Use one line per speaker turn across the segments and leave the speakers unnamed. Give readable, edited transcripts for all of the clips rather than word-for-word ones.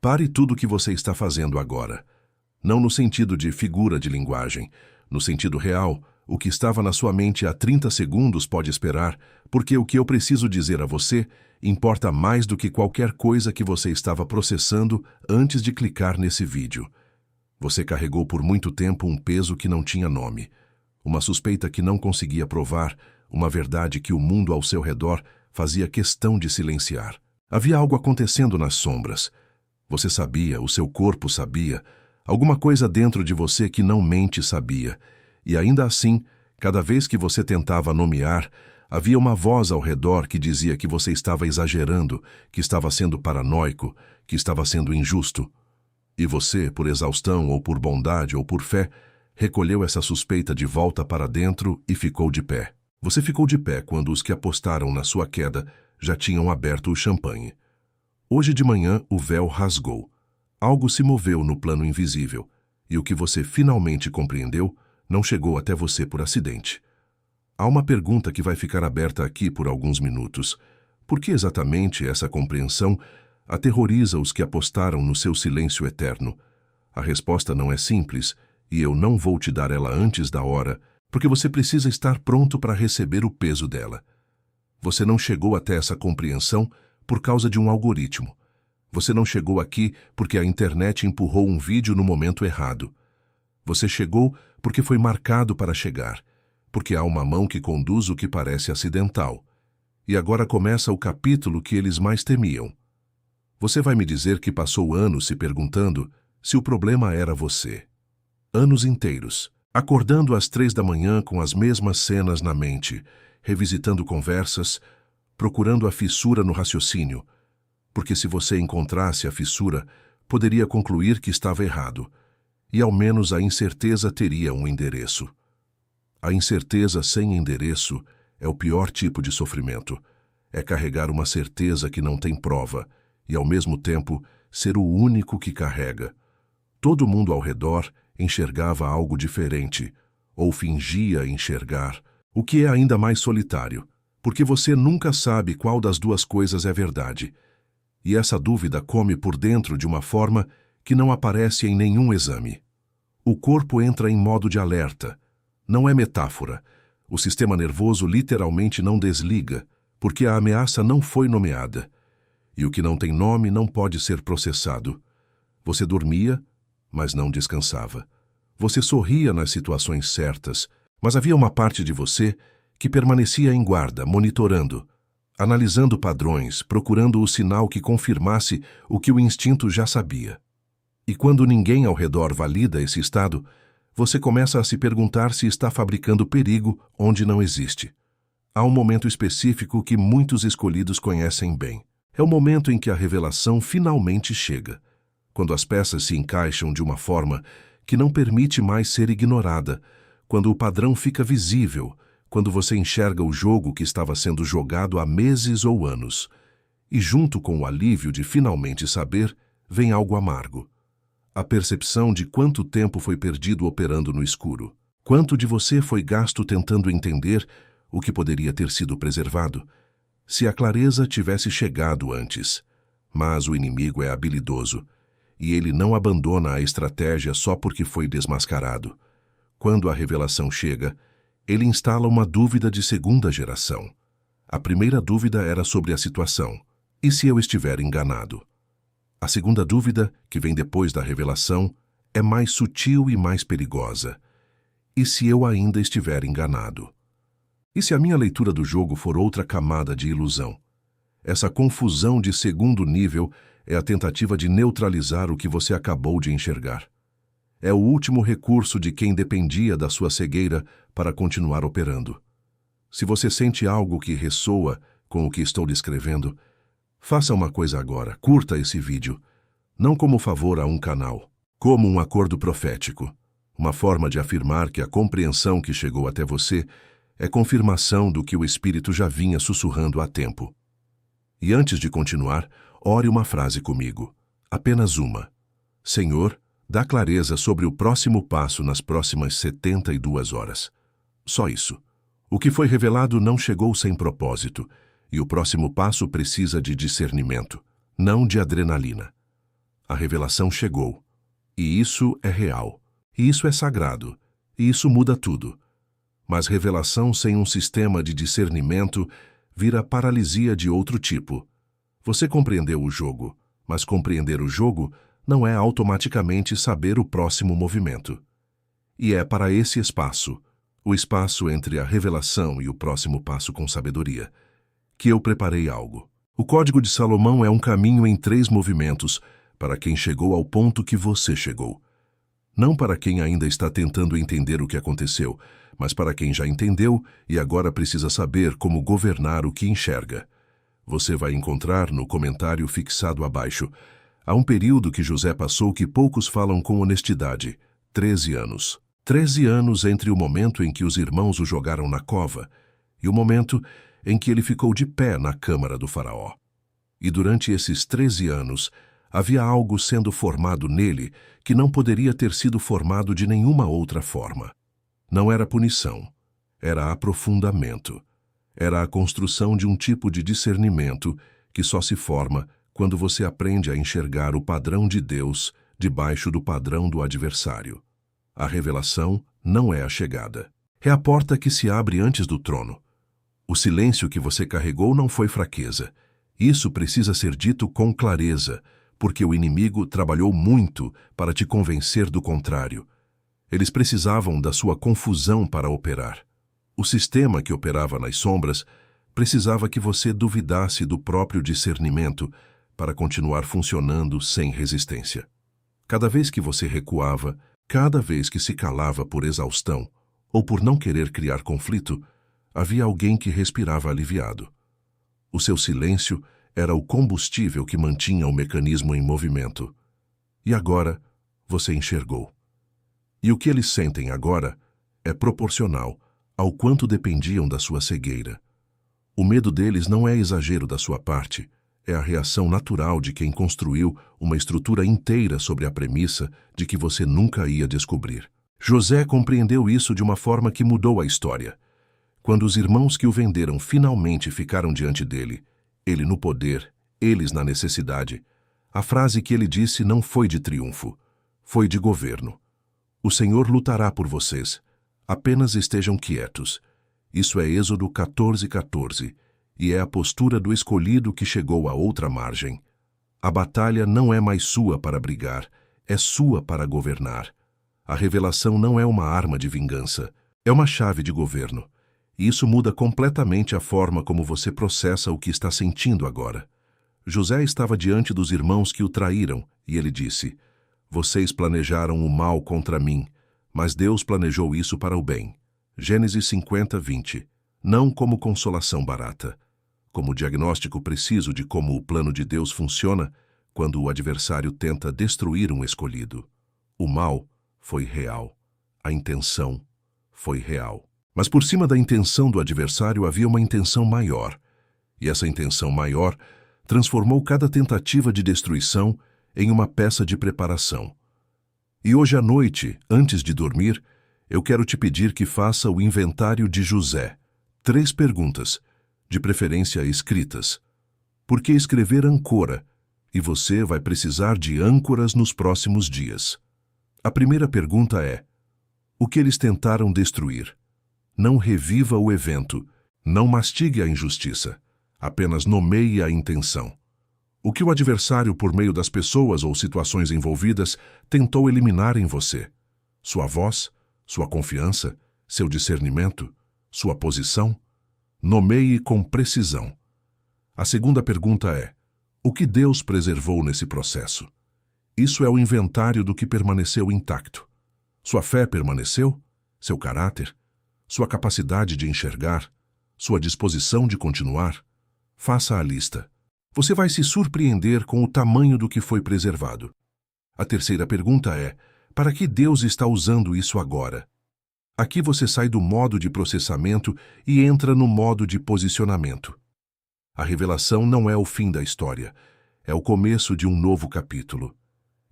Pare tudo o que você está fazendo agora. Não no sentido de figura de linguagem. No sentido real, o que estava na sua mente há 30 segundos pode esperar, porque o que eu preciso dizer a você importa mais do que qualquer coisa que você estava processando antes de clicar nesse vídeo. Você carregou por muito tempo um peso que não tinha nome, uma suspeita que não conseguia provar, uma verdade que o mundo ao seu redor fazia questão de silenciar. Havia algo acontecendo nas sombras. Você sabia, o seu corpo sabia, alguma coisa dentro de você que não mente sabia. E ainda assim, cada vez que você tentava nomear, havia uma voz ao redor que dizia que você estava exagerando, que estava sendo paranoico, que estava sendo injusto. E você, por exaustão ou por bondade ou por fé, recolheu essa suspeita de volta para dentro e ficou de pé. Você ficou de pé quando os que apostaram na sua queda já tinham aberto o champanhe. Hoje de manhã o véu rasgou. Algo se moveu no plano invisível, e o que você finalmente compreendeu não chegou até você por acidente. Há uma pergunta que vai ficar aberta aqui por alguns minutos. Por que exatamente essa compreensão aterroriza os que apostaram no seu silêncio eterno? A resposta não é simples, e eu não vou te dar ela antes da hora, porque você precisa estar pronto para receber o peso dela. Você não chegou até essa compreensão por causa de um algoritmo. Você não chegou aqui porque a internet empurrou um vídeo no momento errado. Você chegou porque foi marcado para chegar, porque há uma mão que conduz o que parece acidental. E agora começa o capítulo que eles mais temiam. Você vai me dizer que passou anos se perguntando se o problema era você. Anos inteiros, acordando às 3 da manhã com as mesmas cenas na mente, revisitando conversas, procurando a fissura no raciocínio, porque se você encontrasse a fissura, poderia concluir que estava errado, e ao menos a incerteza teria um endereço. A incerteza sem endereço é o pior tipo de sofrimento. É carregar uma certeza que não tem prova, e ao mesmo tempo ser o único que carrega. Todo mundo ao redor enxergava algo diferente, ou fingia enxergar, o que é ainda mais solitário, porque você nunca sabe qual das duas coisas é verdade. E essa dúvida come por dentro de uma forma que não aparece em nenhum exame. O corpo entra em modo de alerta. Não é metáfora. O sistema nervoso literalmente não desliga, porque a ameaça não foi nomeada. E o que não tem nome não pode ser processado. Você dormia, mas não descansava. Você sorria nas situações certas, mas havia uma parte de você que permanecia em guarda, monitorando, analisando padrões, procurando o sinal que confirmasse o que o instinto já sabia. E quando ninguém ao redor valida esse estado, você começa a se perguntar se está fabricando perigo onde não existe. Há um momento específico que muitos escolhidos conhecem bem. É o momento em que a revelação finalmente chega, quando as peças se encaixam de uma forma que não permite mais ser ignorada, quando o padrão fica visível, quando você enxerga o jogo que estava sendo jogado há meses ou anos. E junto com o alívio de finalmente saber, vem algo amargo. A percepção de quanto tempo foi perdido operando no escuro. Quanto de você foi gasto tentando entender o que poderia ter sido preservado, se a clareza tivesse chegado antes. Mas o inimigo é habilidoso, e ele não abandona a estratégia só porque foi desmascarado. Quando a revelação chega, ele instala uma dúvida de segunda geração. A primeira dúvida era sobre a situação. E se eu estiver enganado? A segunda dúvida, que vem depois da revelação, é mais sutil e mais perigosa. E se eu ainda estiver enganado? E se a minha leitura do jogo for outra camada de ilusão? Essa confusão de segundo nível é a tentativa de neutralizar o que você acabou de enxergar. É o último recurso de quem dependia da sua cegueira para continuar operando. Se você sente algo que ressoa com o que estou descrevendo, faça uma coisa agora, curta esse vídeo, não como favor a um canal, como um acordo profético, uma forma de afirmar que a compreensão que chegou até você é confirmação do que o Espírito já vinha sussurrando há tempo. E antes de continuar, ore uma frase comigo, apenas uma. Senhor, dá clareza sobre o próximo passo nas próximas 72 horas. Só isso. O que foi revelado não chegou sem propósito, e o próximo passo precisa de discernimento, não de adrenalina. A revelação chegou. E isso é real. E isso é sagrado. E isso muda tudo. Mas revelação sem um sistema de discernimento vira paralisia de outro tipo. Você compreendeu o jogo, mas compreender o jogo não é automaticamente saber o próximo movimento. E é para esse espaço, o espaço entre a revelação e o próximo passo com sabedoria, que eu preparei algo. O Código de Salomão é um caminho em 3 movimentos para quem chegou ao ponto que você chegou. Não para quem ainda está tentando entender o que aconteceu, mas para quem já entendeu e agora precisa saber como governar o que enxerga. Você vai encontrar no comentário fixado abaixo. Há um período que José passou que poucos falam com honestidade: 13 anos. 13 anos entre o momento em que os irmãos o jogaram na cova e o momento em que ele ficou de pé na câmara do faraó. E durante esses 13 anos, havia algo sendo formado nele que não poderia ter sido formado de nenhuma outra forma. Não era punição, era aprofundamento. Era a construção de um tipo de discernimento que só se forma quando você aprende a enxergar o padrão de Deus debaixo do padrão do adversário. A revelação não é a chegada. É a porta que se abre antes do trono. O silêncio que você carregou não foi fraqueza. Isso precisa ser dito com clareza, porque o inimigo trabalhou muito para te convencer do contrário. Eles precisavam da sua confusão para operar. O sistema que operava nas sombras precisava que você duvidasse do próprio discernimento para continuar funcionando sem resistência. Cada vez que você recuava, cada vez que se calava por exaustão ou por não querer criar conflito, havia alguém que respirava aliviado. O seu silêncio era o combustível que mantinha o mecanismo em movimento. E agora você enxergou. E o que eles sentem agora é proporcional ao quanto dependiam da sua cegueira. O medo deles não é exagero da sua parte, é a reação natural de quem construiu uma estrutura inteira sobre a premissa de que você nunca ia descobrir. José compreendeu isso de uma forma que mudou a história. Quando os irmãos que o venderam finalmente ficaram diante dele, ele no poder, eles na necessidade, a frase que ele disse não foi de triunfo, foi de governo. O Senhor lutará por vocês. Apenas estejam quietos. Isso é Êxodo 14:14, e é a postura do escolhido que chegou à outra margem. A batalha não é mais sua para brigar, é sua para governar. A revelação não é uma arma de vingança, é uma chave de governo. E isso muda completamente a forma como você processa o que está sentindo agora. José estava diante dos irmãos que o traíram, e ele disse: "Vocês planejaram o mal contra mim, mas Deus planejou isso para o bem." Gênesis 50:20. Não como consolação barata, como diagnóstico preciso de como o plano de Deus funciona quando o adversário tenta destruir um escolhido. O mal foi real. A intenção foi real. Mas por cima da intenção do adversário havia uma intenção maior. E essa intenção maior transformou cada tentativa de destruição em uma peça de preparação. E hoje à noite, antes de dormir, eu quero te pedir que faça o inventário de José. 3 perguntas, de preferência escritas. Por que escrever âncora? E você vai precisar de âncoras nos próximos dias. A primeira pergunta é: o que eles tentaram destruir? Não reviva o evento, não mastigue a injustiça, apenas nomeie a intenção. O que o adversário, por meio das pessoas ou situações envolvidas, tentou eliminar em você? Sua voz, sua confiança, seu discernimento, sua posição? Nomeie com precisão. A segunda pergunta é: o que Deus preservou nesse processo? Isso é o inventário do que permaneceu intacto. Sua fé permaneceu? Seu caráter? Sua capacidade de enxergar? Sua disposição de continuar? Faça a lista. Você vai se surpreender com o tamanho do que foi preservado. A terceira pergunta é: para que Deus está usando isso agora? Aqui você sai do modo de processamento e entra no modo de posicionamento. A revelação não é o fim da história, é o começo de um novo capítulo.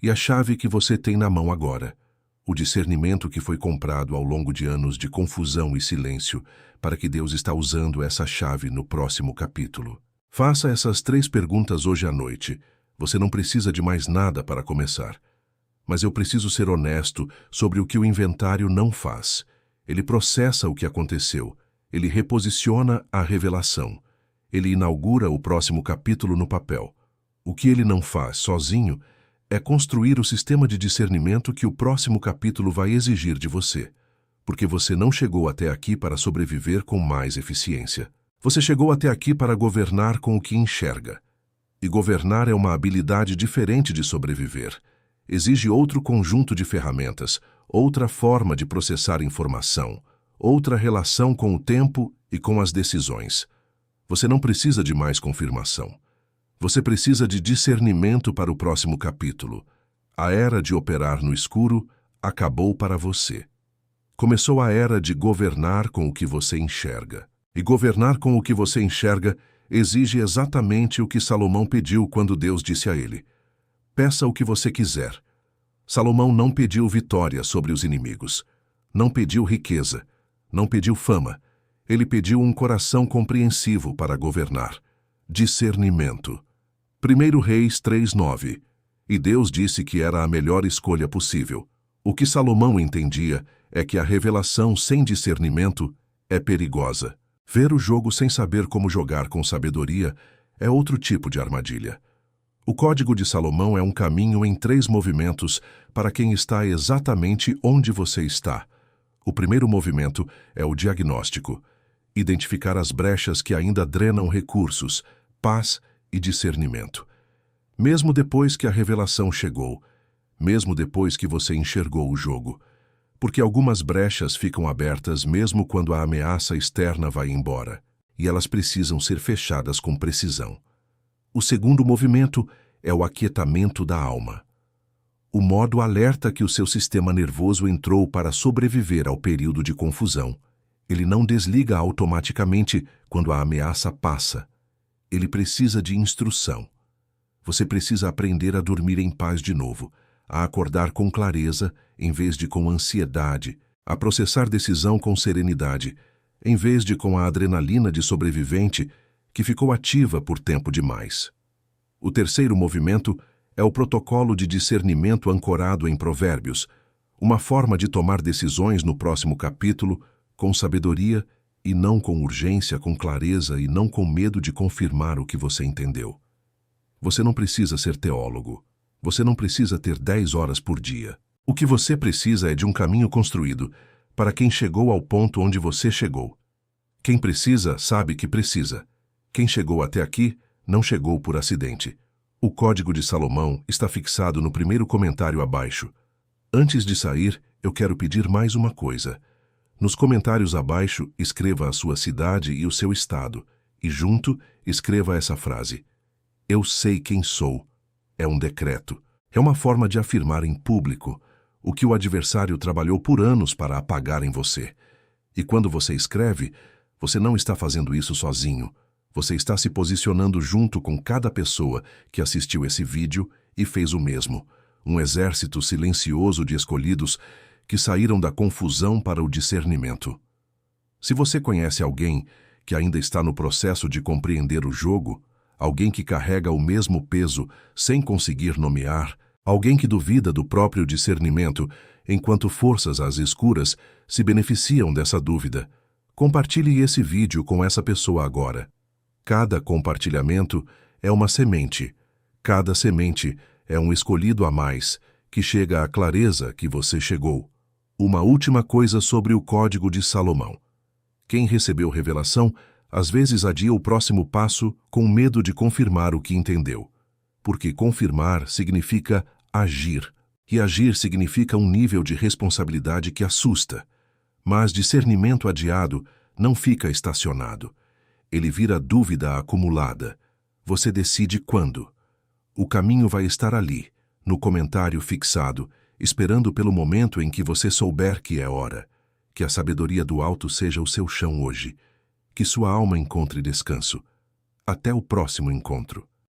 E a chave que você tem na mão agora, o discernimento que foi comprado ao longo de anos de confusão e silêncio, para que Deus está usando essa chave no próximo capítulo. Faça essas 3 perguntas hoje à noite, Você não precisa de mais nada para começar. Mas eu preciso ser honesto sobre o que o inventário não faz. Ele processa o que aconteceu. Ele reposiciona a revelação. Ele inaugura o próximo capítulo no papel. O que ele não faz sozinho é construir o sistema de discernimento que o próximo capítulo vai exigir de você. Porque você não chegou até aqui para sobreviver com mais eficiência. Você chegou até aqui para governar com o que enxerga. E governar é uma habilidade diferente de sobreviver. Exige outro conjunto de ferramentas, outra forma de processar informação, outra relação com o tempo e com as decisões. Você não precisa de mais confirmação. Você precisa de discernimento para o próximo capítulo. A era de operar no escuro acabou para você. Começou a era de governar com o que você enxerga. E governar com o que você enxerga exige exatamente o que Salomão pediu quando Deus disse a ele: peça o que você quiser. Salomão não pediu vitória sobre os inimigos. Não pediu riqueza. Não pediu fama. Ele pediu um coração compreensivo para governar. Discernimento. 1 Reis 3:9. E Deus disse que era a melhor escolha possível. O que Salomão entendia é que a revelação sem discernimento é perigosa. Ver o jogo sem saber como jogar com sabedoria é outro tipo de armadilha. O Código de Salomão é um caminho em 3 movimentos para quem está exatamente onde você está. O primeiro movimento é o diagnóstico. Identificar as brechas que ainda drenam recursos, paz e discernimento. Mesmo depois que a revelação chegou, mesmo depois que você enxergou o jogo. Porque algumas brechas ficam abertas mesmo quando a ameaça externa vai embora, e elas precisam ser fechadas com precisão. O segundo movimento é o aquietamento da alma. O modo alerta que o seu sistema nervoso entrou para sobreviver ao período de confusão. Ele não desliga automaticamente quando a ameaça passa. Ele precisa de instrução. Você precisa aprender a dormir em paz de novo, a acordar com clareza em vez de com ansiedade, a processar decisão com serenidade, em vez de com a adrenalina de sobrevivente que ficou ativa por tempo demais. O terceiro movimento é o protocolo de discernimento ancorado em Provérbios, uma forma de tomar decisões no próximo capítulo com sabedoria e não com urgência, com clareza e não com medo de confirmar o que você entendeu. Você não precisa ser teólogo. Você não precisa ter 10 horas por dia. O que você precisa é de um caminho construído para quem chegou ao ponto onde você chegou. Quem precisa, sabe que precisa. Quem chegou até aqui, não chegou por acidente. O Código de Salomão está fixado no primeiro comentário abaixo. Antes de sair, eu quero pedir mais uma coisa. Nos comentários abaixo, escreva a sua cidade e o seu estado, e junto, escreva essa frase: eu sei quem sou. É um decreto. É uma forma de afirmar em público o que o adversário trabalhou por anos para apagar em você. E quando você escreve, você não está fazendo isso sozinho. Você está se posicionando junto com cada pessoa que assistiu esse vídeo e fez o mesmo. Um exército silencioso de escolhidos que saíram da confusão para o discernimento. Se você conhece alguém que ainda está no processo de compreender o jogo, alguém que carrega o mesmo peso sem conseguir nomear, alguém que duvida do próprio discernimento, enquanto forças às escuras se beneficiam dessa dúvida, compartilhe esse vídeo com essa pessoa agora. Cada compartilhamento é uma semente. Cada semente é um escolhido a mais, que chega à clareza que você chegou. Uma última coisa sobre o Código de Salomão. Quem recebeu revelação, às vezes adia o próximo passo com medo de confirmar o que entendeu. Porque confirmar significa agir. E agir significa um nível de responsabilidade que assusta. Mas discernimento adiado não fica estacionado. Ele vira dúvida acumulada. Você decide quando. O caminho vai estar ali, no comentário fixado, esperando pelo momento em que você souber que é hora. Que a sabedoria do alto seja o seu chão hoje. Que sua alma encontre descanso. Até o próximo encontro.